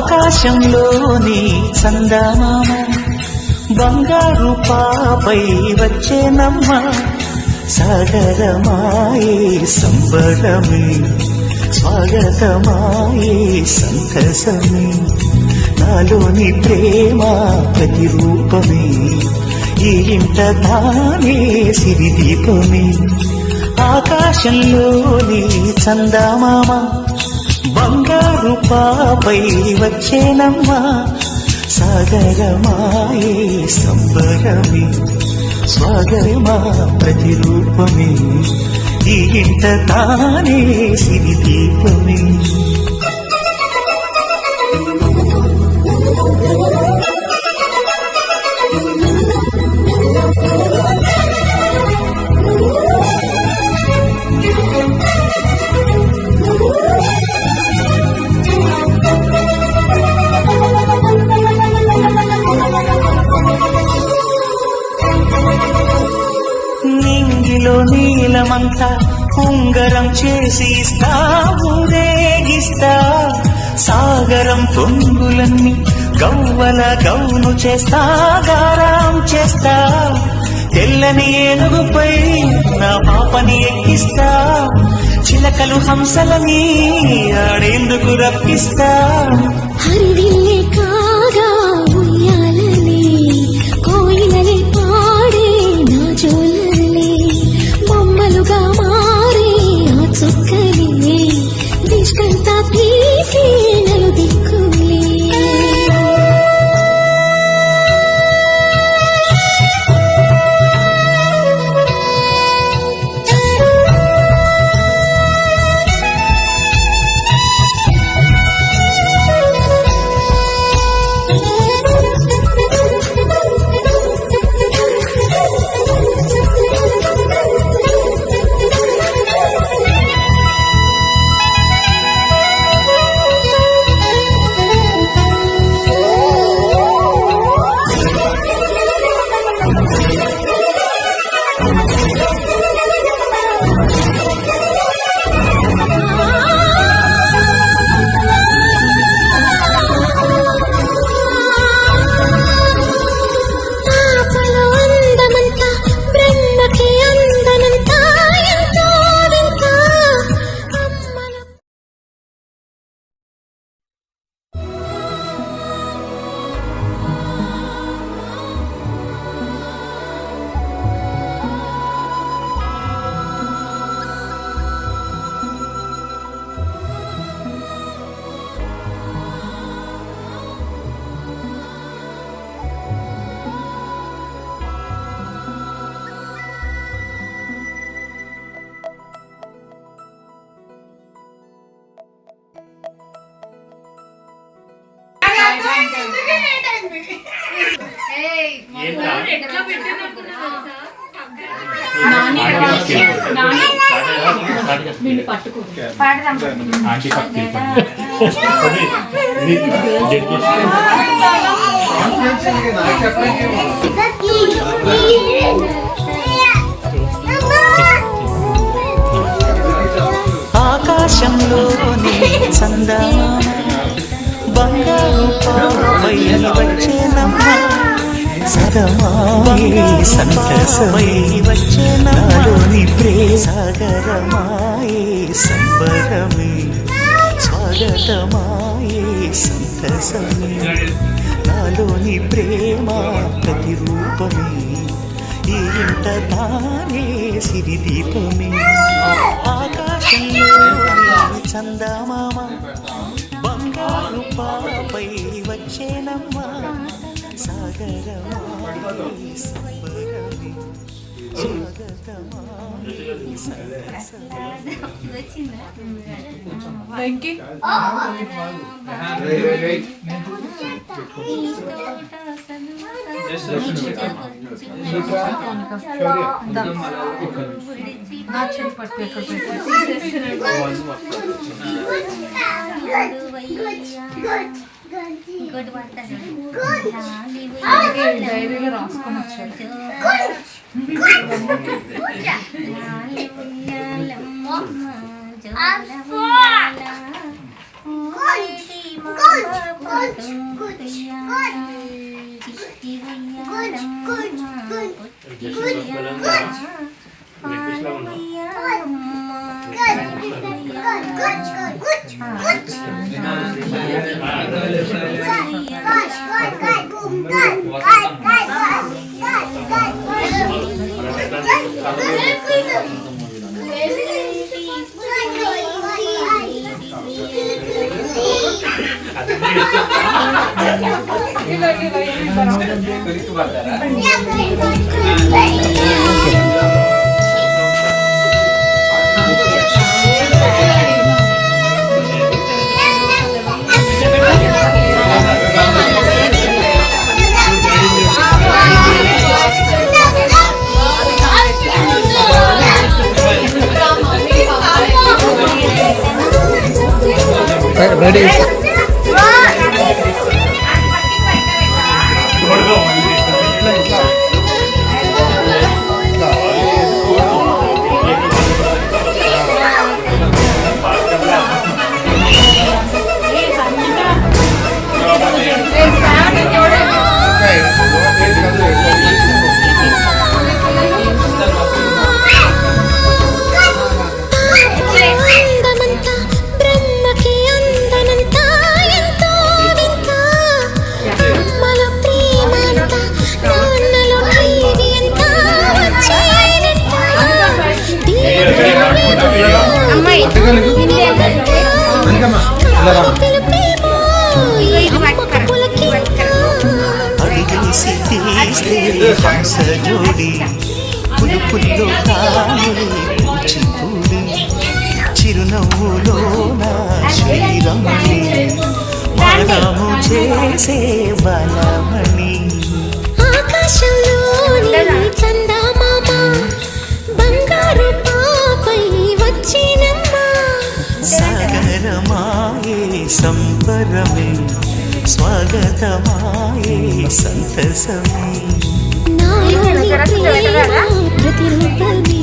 ఆకాశంలోని చందమామ బంగారు పాపై వచ్చేనమ్మ సాగరమాయే సంబరమే స్వాగతమాయే సంతసమే నాలోని ప్రేమ ప్రతిరూపమే ఈ ఇంట తానే సిరిదీపమే ఆకాశంలోని చందమామ బంగారు పాపై వచ్చేనమ్మా సాగరమాయే సంబరమే స్వాగరమా ప్రతిరూపమే ఈ ఇంట తానే సిరిదీపమే నింగిలో నీలమంతా ఉంగరం చేసి ఇస్తా ఊరేగిస్తా సాగరం పొంగులన్నీ గవ్వల గౌను చేస్తా గారాం చేస్తా తెల్లని ఏనుగుపై నా పాపని ఎక్కిస్తా చిలకలు హంసలని ఆడేందుకు రప్పిస్తా హరివిల్లే కాగా ఉయ్యాలనే కోయిలలే పాడే నా జోలలే బొమ్మలుగా మారే ఆ చుక్కలే దిష్కంతా తీసి నలు దిక్కులే ఆకాశంలోని చందమామ బంగారు పాపై వచ్చేనమ్మ సరమాయే సంతసమై వచ్చేనాలోని ప్రేసాగరమాయే సంబరమే స్వాగతమాయే సంతసమే నాలోని ప్రేమ ప్రతిరూపమే ఈ ఇంట తానే సిరిదీపమే ఆకాశంలోని చందమామ బంగారు పాపై వచ్చేనమ్మా సాగరమాయే సంబరమే స్వాగతమాయే సంతసమే ఇంకోటి పడతాను. డైరీలో రాసుకొని వచ్చారు. లాలి ఉయ్యాలమ్మ, జోల ఉయ్యాల, ఊరేటి మామ పడుతుంగు ఉయ్యాల, చిట్టి ఉయ్యాలమ్మ, పొట్టి ఉయ్యాల, పాల ఉయ్యాలమ్మ, రెడీ అందమంతా బ్రహ్మకి అందనంతా ఎంతో వింత అమ్మల ప్రేమంతా నాన్నలో టీవీ అంతా వచ్చేనంత అమ్మాయి అడిగేసి తీస్తే హంస జోడి పులుపుల్లో తానే కూచిపూడి చిరునవ్వులో నా శ్రీరమణి మనము చేసే బలమణి ఆకాశంలోని చందమామ బంగారు పాపై వచ్చినమ్మ సాగరమాయే సంబరమే స్వాగతమాయే సంతసమే నాలోని ప్రేమ ప్రతిరూపమే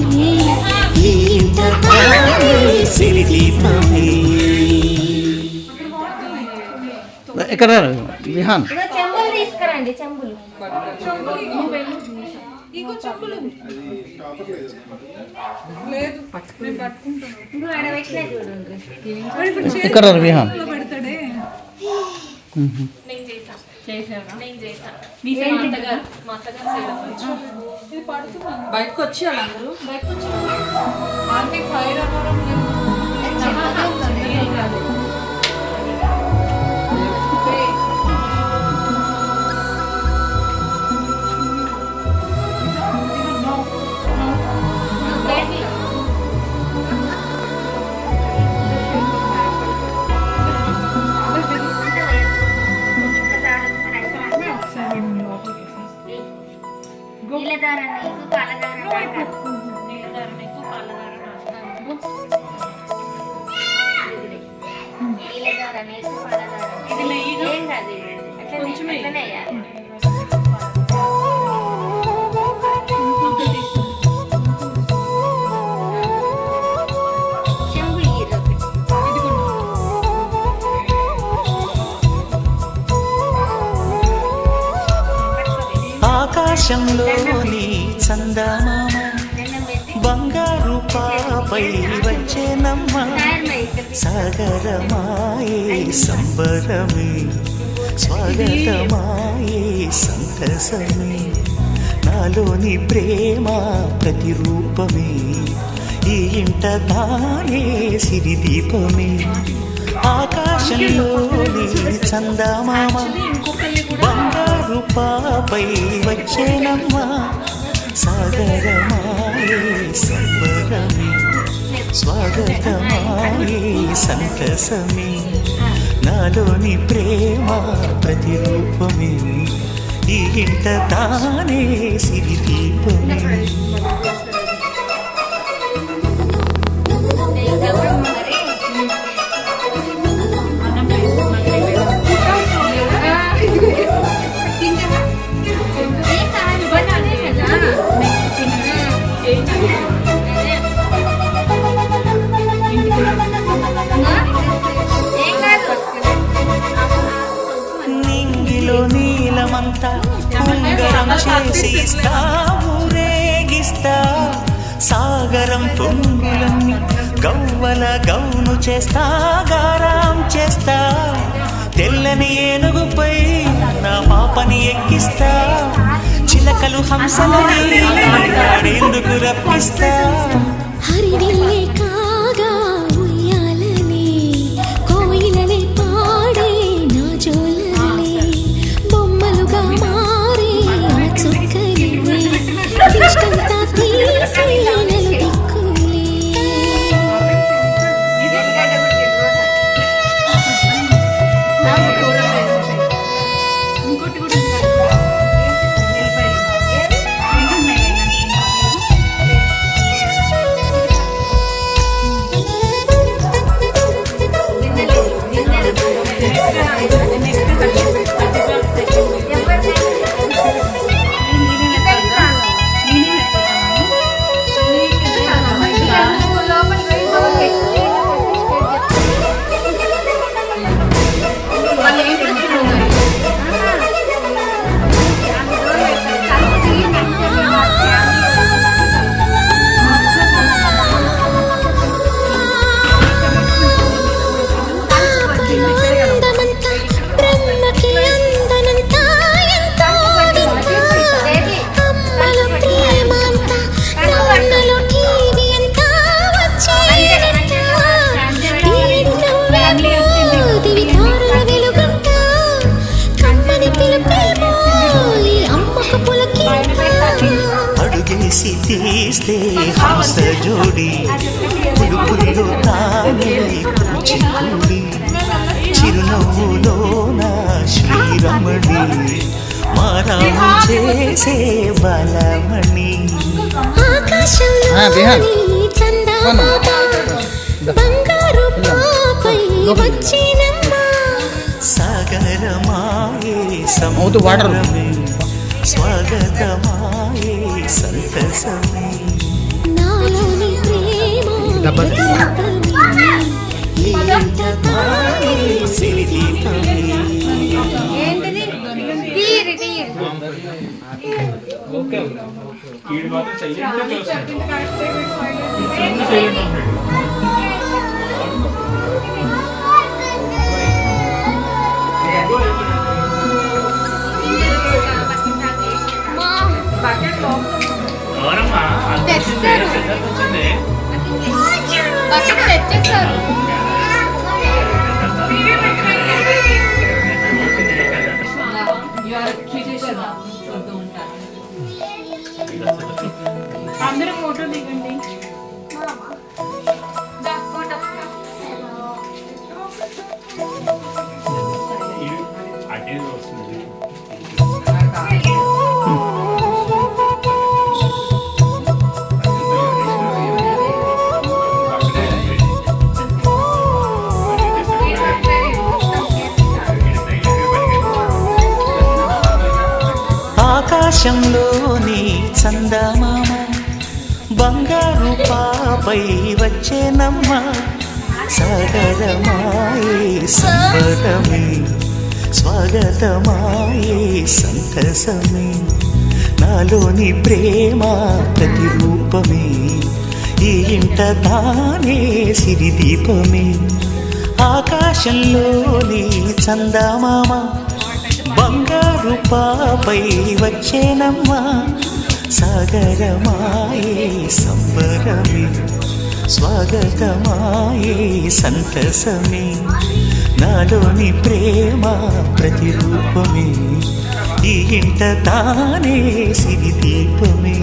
ఈ ఇంట తానే సిరిదీపమే ఎక్కడ విహాన్ ఇదో చెంబులు తీసుకురండి. చెంబులు లేదు నేను పట్టుకుంటాను. ఇప్పుడు ఆడబెట్టినా చూడండి. ఎక్కడ విహాన్ పెడతాడే బయటకు వచ్చి వాళ్ళందరూ ఆంటీ ఫైర్ అవ్వడం నీలధార నీకు పాలధార నాకు. నీలధార నీకు పాలధార నాకు. నీలధార నీకు పాలధార ఏం కాదు. అట్లనే వేయాలి. చెంబు ఇయ్యరు. ఆకాశంలోని చందమామ బంగారు పాపై వచ్చేనమ్మ సాగరమాయే సంబరమే స్వాగతమాయే సంతసమే నాలోని ప్రేమ ప్రతిరూపమే ఈ ఇంట తానే సిరిదీపమే ఆకాశంలోని చందమామ బంగారు పాపై వచ్చేనమ్మ సాగరమాయే సంబరమే స్వాగతమాయే సంతసమే నాలోని ప్రేమ ప్రతిరూపమే ఈ ఇంట తానే సిరిదీపమే గౌరమ్మ మరి అందమంతా ఉంగరం చేసి ఇస్తా ఊరేగిస్తా సాగరం పొంగులన్నీ గవ్వల గౌను చేస్తా గారాం చేస్తా తెల్లని ఏనుగుపై నా పాపని ఎక్కిస్తా చిలకలు హంసలని ఆడేందుకు రప్పిస్తా హరివిల్లే కాగా ఉయ్యాలనే కోయిలనే పాడే నా జోలనే బొమ్మలుగా మారే ఆ చుక్కలే ఇష్టంతా తీసి నలుదిక్కులే ఎల్లిగడ్డ పుట్టింది రోజా. ఇంకోటి కూడా ఉంది కదా. ఎల్లిపాయలు. ఎన్ని ఉన్నాయి అందమంతా బ్రహ్మకి అందనంతా ఎంతో వింత అమ్మల ప్రేమ అంతా నాన్నలో టీవీ అంతా వచ్చేనంట తీడి నవ్వేమో దివి తారల వెలుగంట కమ్మని పిలుపేమో ఈ అమ్మకు పులకింత అడుగేసి తీస్తే హంస జోడి పులుపుల్లో తానే కూచిపూడి చిరునవ్వులో నా శ్రీరమణి మారాము చేసే బలమణి ఆకాశంలోని చందమామ బంగారు పాపై వచ్చినమ్మ సాగరమాయే అవుతూ వాడరు. సంబరమే స్వాగతమాయే సంతసమే నాలోని ప్రేమ డబ్బా. ప్రతిరూపమే. ఈ ఇంట తానే సిరిదీపమే. ఏంటిది తీరి తీరి వీడు మాత్రం సైలెంట్ చూస్తాడు. ఎవరమ్మా అంత వచ్చింది పెద్దది వచ్చింది బకెట్ తెచ్చేసారు. అందరూ ఫోటో దిగండి. అటే వస్తుంది. ఆకాశంలోని చందమామ బంగారు పాపై వచ్చేనమ్మ సాగరమాయే సంబరమే స్వాగతమాయే సంతసమే నాలోని ప్రేమ ప్రతిరూపమే ఈ ఇంట తానే సిరిదీపమే ఆకాశంలోని చందమామ బంగారు పాపై వచ్చేనమ్మా సాగరమాయే సంబరమే స్వాగతమాయే సంతసమే నాలోని ప్రేమ ప్రతిరూపమే ఈ ఇంట తానే సిరిదీపమే